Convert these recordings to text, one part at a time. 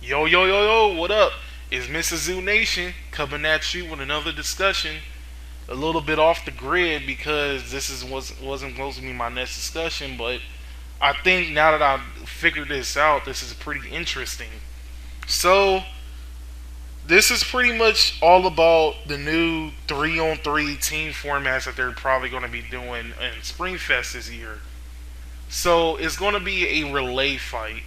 Yo, yo, yo, yo, what up? It's Mrs. Zoo Nation coming at you with another discussion. A little bit off the grid because wasn't supposed to be my next discussion, but I think now that I've figured this out, this is pretty interesting. So, this is pretty much all about the new 3-on-3 team formats that they're probably going to be doing in Springfest this year. So, it's going to be a relay fight.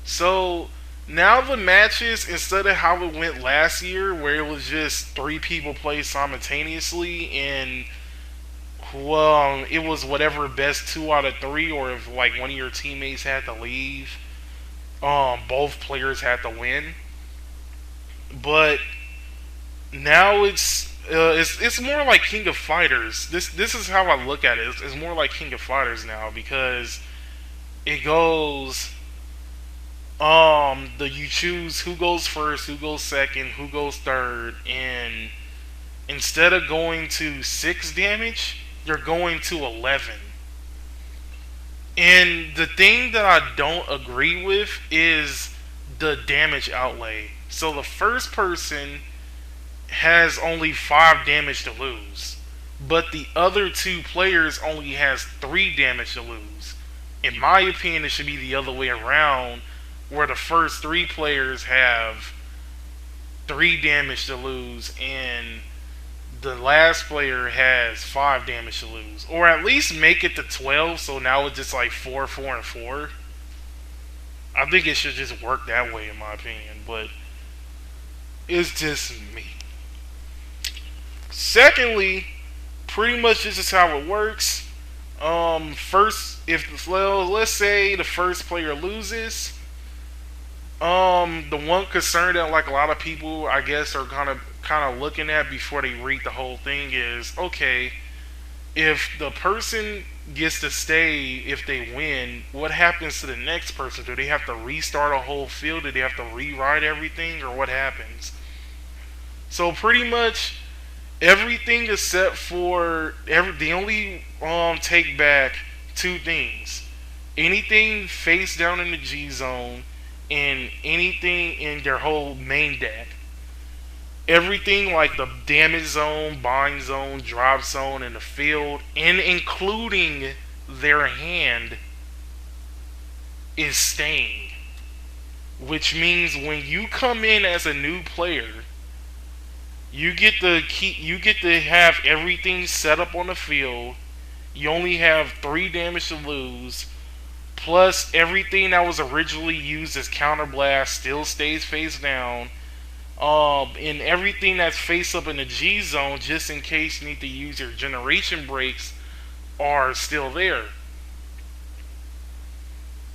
So now the matches, instead of how it went last year, where it was just three people play simultaneously, and it was whatever best two out of three, or if like one of your teammates had to leave, both players had to win. But now it's more like King of Fighters. This is how I look at it. It's more like King of Fighters now because it goes you choose who goes first, who goes second, who goes third, and instead of going to 6 damage, you're going to 11. And the thing that I don't agree with is the damage outlay. So the first person has only 5 damage to lose, but the other two players only has 3 damage to lose. In my opinion, it should be the other way around, where the first three players have 3 damage to lose and the last player has 5 damage to lose, or at least make it to 12. So now it's just like 4, 4, and 4. I think it should just work that way, in my opinion, but it's just me. Secondly, pretty much this is how it works. First, if let's say the first player loses, the one concern that like a lot of people I guess are kind of looking at before they read the whole thing is, okay, if the person gets to stay if they win, what happens to the next person? Do they have to restart a whole field? Do they have to rewrite everything, or what happens? So pretty much everything except for they only take back two things: anything face down in the G zone and anything in their whole main deck. Everything like the damage zone, bind zone, drop zone, and the field, and including their hand, is staying. Which means when you come in as a new player, you get to have everything set up on the field. You only have 3 damage to lose. Plus, everything that was originally used as counterblast still stays face down. And everything that's face up in the G zone, just in case you need to use your generation breaks, are still there.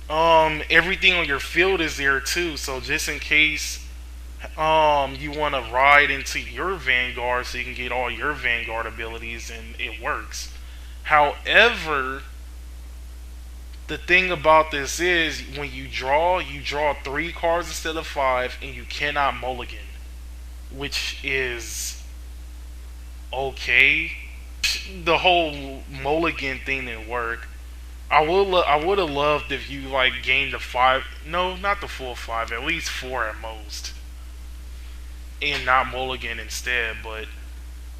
Everything on your field is there too. So just in case you want to ride into your Vanguard, so you can get all your Vanguard abilities, and it works. However, the thing about this is when you draw 3 cards instead of 5, and you cannot mulligan, which is okay. The whole mulligan thing didn't work. I would have loved if you like gained the 5. No, not the full 5. At least 4 at most, and not mulligan instead. But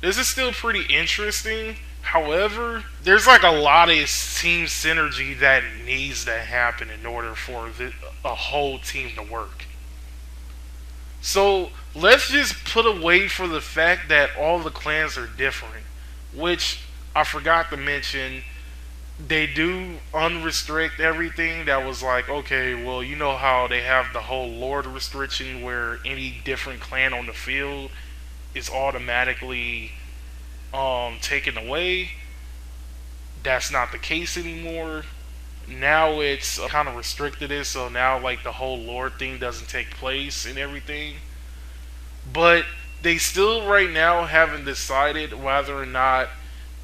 this is still pretty interesting. However, there's like a lot of team synergy that needs to happen in order for a whole team to work. So let's just put away for the fact that all the clans are different, which I forgot to mention. They do unrestrict everything. That was like, okay, well, you know how they have the whole Lord restriction where any different clan on the field is automatically taken away. That's not the case anymore. Now it's kind of restricted it, so now like the whole Lord thing doesn't take place and everything. But they still right now haven't decided whether or not,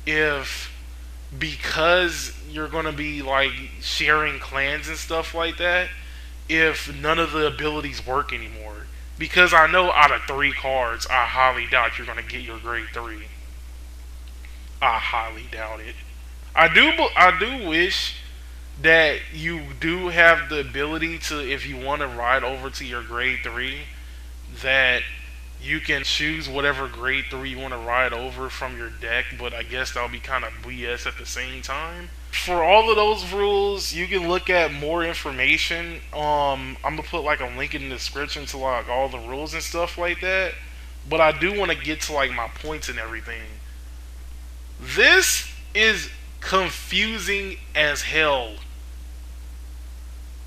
if because you're gonna be like sharing clans and stuff like that, if none of the abilities work anymore. Because I know out of 3 cards, I highly doubt you're gonna get your grade 3. I highly doubt it. I do wish that you do have the ability to, if you want to ride over to your grade 3, that you can choose whatever grade 3 you want to ride over from your deck, but I guess that'll be kind of BS at the same time. For all of those rules, you can look at more information. I'm gonna put like a link in the description to like all the rules and stuff like that. But I do want to get to like my points and everything. This is confusing as hell.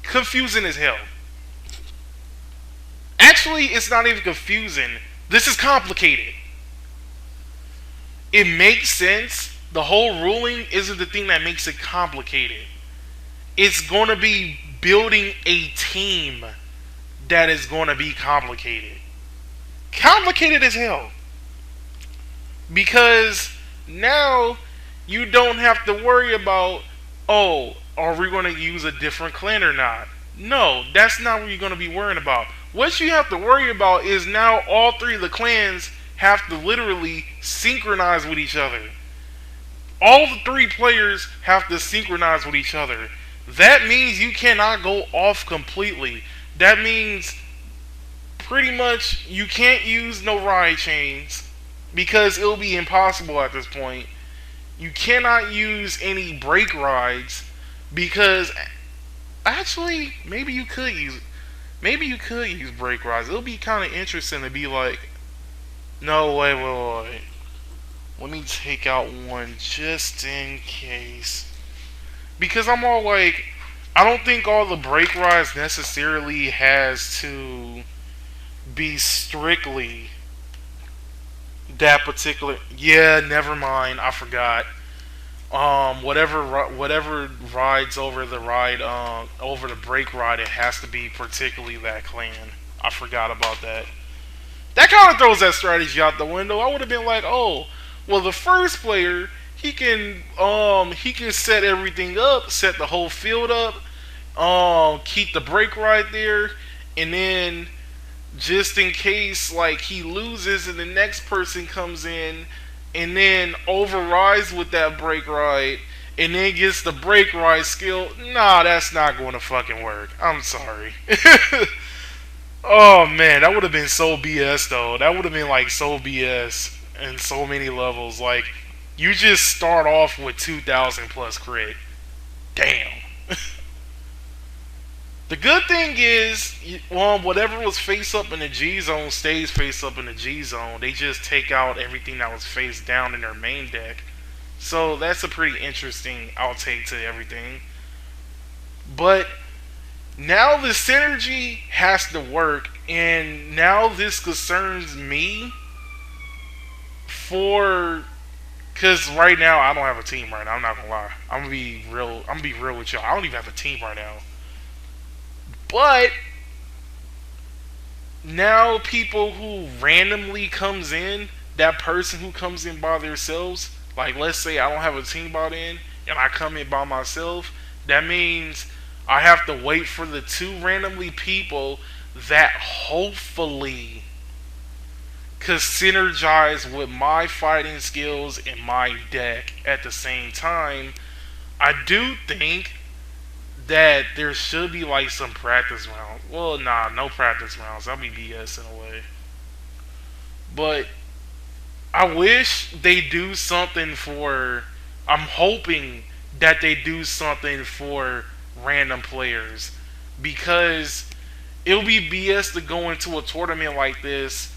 Confusing as hell. Actually, it's not even confusing. This is complicated. It makes sense. The whole ruling isn't the thing that makes it complicated. It's going to be building a team that is going to be complicated. Complicated as hell. Because now you don't have to worry about, oh, are we going to use a different clan or not? No, that's not what you're going to be worrying about. What you have to worry about is now all three of the clans have to literally synchronize with each other. All the three players have to synchronize with each other. That means you cannot go off completely. That means pretty much you can't use no ride chains because it'll be impossible at this point. You cannot use any break rides because actually maybe you could use break rides. It'll be kind of interesting to be like, no, wait. Let me take out one just in case. Because I'm all like, I don't think all the break rides necessarily has to be strictly that particular. Yeah, never mind. I forgot. Whatever rides over the ride, over the break ride, it has to be particularly that clan. I forgot about that. That kind of throws that strategy out the window. I would have been like, oh, well, the first player, he can set everything up, set the whole field up, keep the break right there, and then just in case like he loses and the next person comes in and then overrides with that break ride and then gets the break ride skill, nah, that's not going to fucking work. I'm sorry. Oh man, that would have been so BS though. That would have been like so BS in so many levels. Like, you just start off with 2,000 plus crit. Damn. The good thing is, whatever was face up in the G zone stays face up in the G zone. They just take out everything that was face down in their main deck. So that's a pretty interesting outtake to everything. But now the synergy has to work, and now this concerns me because right now I don't have a team right now. I'm not gonna lie. I'm gonna be real with y'all. I don't even have a team right now. But now people who randomly comes in, that person who comes in by themselves, like let's say I don't have a team bought in and I come in by myself, that means I have to wait for the two randomly people that hopefully could synergize with my fighting skills and my deck at the same time. I do think that there should be like some practice rounds. Well, nah, no practice rounds. That'd be BS in a way. But I wish they do something for. I'm hoping that they do something for random players, because it'll be BS to go into a tournament like this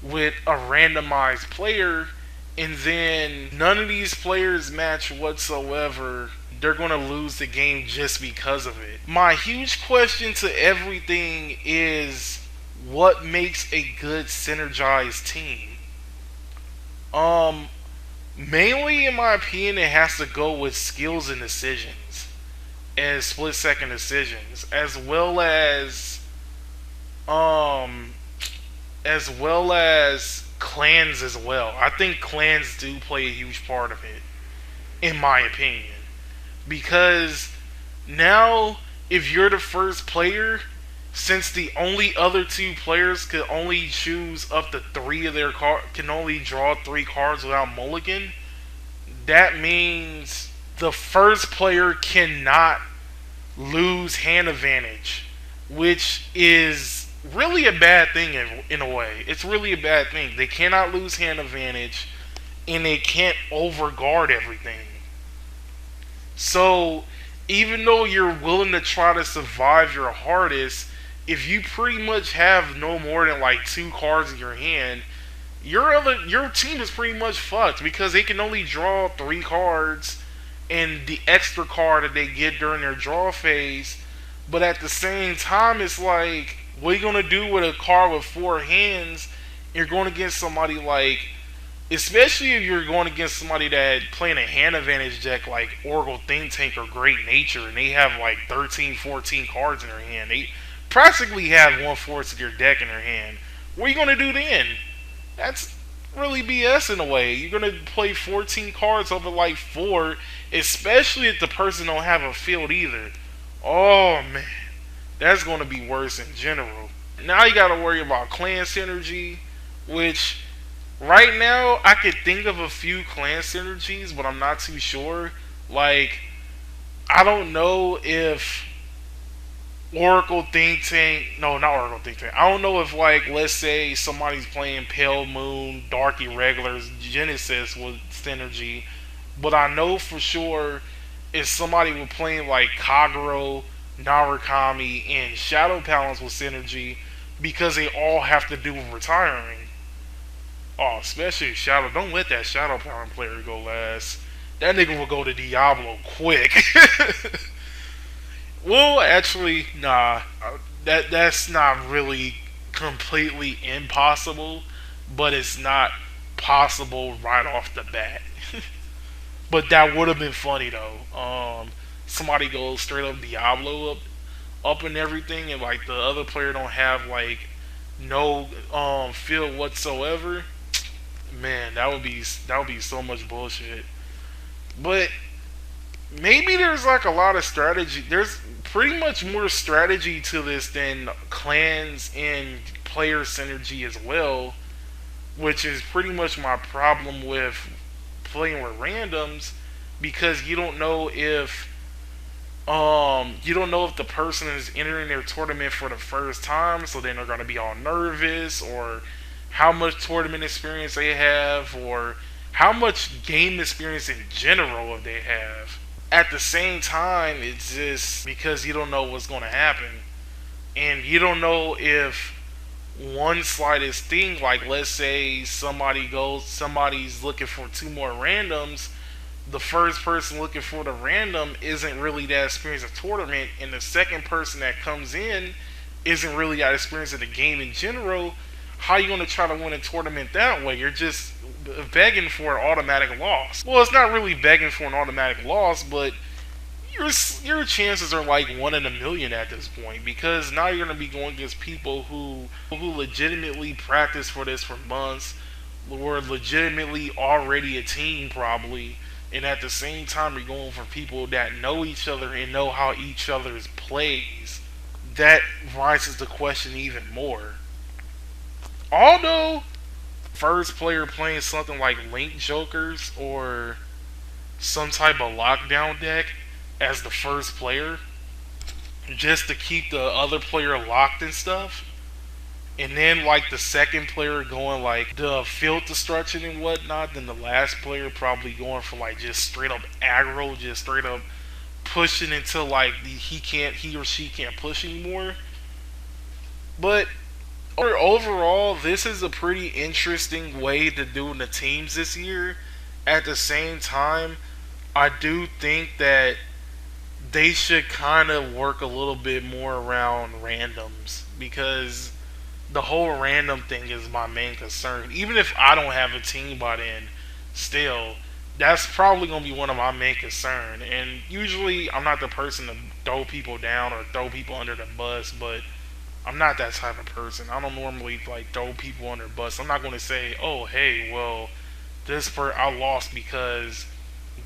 with a randomized player and then none of these players match whatsoever. They're going to lose the game just because of it. My huge question to everything is, what makes a good synergized team? Mainly in my opinion, it has to go with skills and decisions and split second decisions, as well as clans as well. I think clans do play a huge part of it, in my opinion. Because now, if you're the first player, since the only other two players could only choose up to three of their cards, can only draw 3 cards without mulligan, that means the first player cannot lose hand advantage, which is really a bad thing in a way. It's really a bad thing. They cannot lose hand advantage, and they can't overguard everything. So even though you're willing to try to survive your hardest, if you pretty much have no more than like two cards in your hand, your team is pretty much fucked because they can only draw three cards and the extra card that they get during their draw phase. But at the same time, it's like, what are you gonna do with a card with four hands? You're going against somebody like, especially if you're going against somebody that playing a hand advantage deck like Oracle Think Tank or Great Nature, and they have like 13, 14 cards in their hand. They practically have 1/4 of your deck in their hand. What are you gonna do then? That's really BS in a way. You're gonna play 14 cards over like four, especially if the person don't have a field either. Oh man, that's gonna be worse in general. Now you gotta worry about clan synergy, which right now I could think of a few clan synergies, but I'm not too sure. Like, I don't know if Oracle Think Tank. No, not Oracle Think Tank. I don't know if, like, let's say somebody's playing Pale Moon, Dark Irregulars, Genesis with synergy, but I know for sure if somebody was playing like Kagero, Narukami, and Shadow Talons with synergy, because they all have to do with retiring. Oh, especially Shadow. Don't let that Shadow Talon player go last. That nigga will go to Diablo quick. Well, actually, nah. That's not really completely impossible, but it's not possible right off the bat. But that would have been funny though. Somebody goes straight up Diablo up and everything, and like the other player don't have like no feel whatsoever. Man, that would be so much bullshit. But maybe there's like a lot of strategy. There's pretty much more strategy to this than clans and player synergy as well, which is pretty much my problem with playing with randoms, because you don't know if the person is entering their tournament for the first time, so then they're gonna be all nervous, or how much tournament experience they have, or how much game experience in general if they have. At the same time, it's just because you don't know what's going to happen. And you don't know if one slightest thing, like let's say somebody's looking for two more randoms, the first person looking for the random isn't really that experienced a tournament, and the second person that comes in isn't really that experienced in the game in general. How are you going to try to win a tournament that way? You're just begging for an automatic loss. Well, it's not really begging for an automatic loss, but your chances are like 1 in a million at this point, because now you're going to be going against people who legitimately practice for this for months, were legitimately already a team probably, and at the same time you're going for people that know each other and know how each other's plays. That rises the question even more. Although, first player playing something like Link Jokers or some type of lockdown deck as the first player, just to keep the other player locked and stuff, and then like the second player going like the field destruction and whatnot, then the last player probably going for like just straight up aggro, just straight up pushing until like he or she can't push anymore. But overall, this is a pretty interesting way to do the teams this year. At the same time, I do think that they should kind of work a little bit more around randoms, because the whole random thing is my main concern. Even if I don't have a team by then, still, that's probably going to be one of my main concerns. And usually, I'm not the person to throw people down or throw people under the bus, but I'm not that type of person. I don't normally like throw people under the bus. I'm not going to say, "Oh, hey, well, I lost because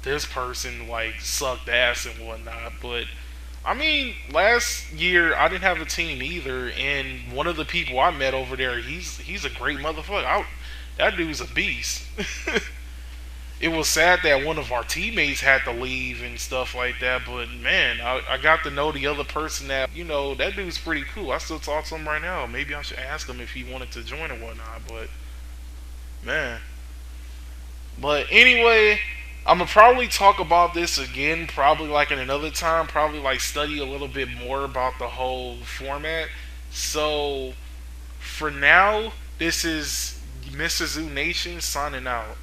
this person like sucked ass and whatnot." But I mean, last year I didn't have a team either, and one of the people I met over there, he's a great motherfucker. That dude's a beast. it was sad that one of our teammates had to leave and stuff like that. But man, I got to know the other person that, that dude's pretty cool. I still talk to him right now. Maybe I should ask him if he wanted to join or whatnot. But man, but anyway, I'm gonna probably talk about this again, probably like in another time, probably like study a little bit more about the whole format. So for now, this is Mr. Zoo Nation signing out.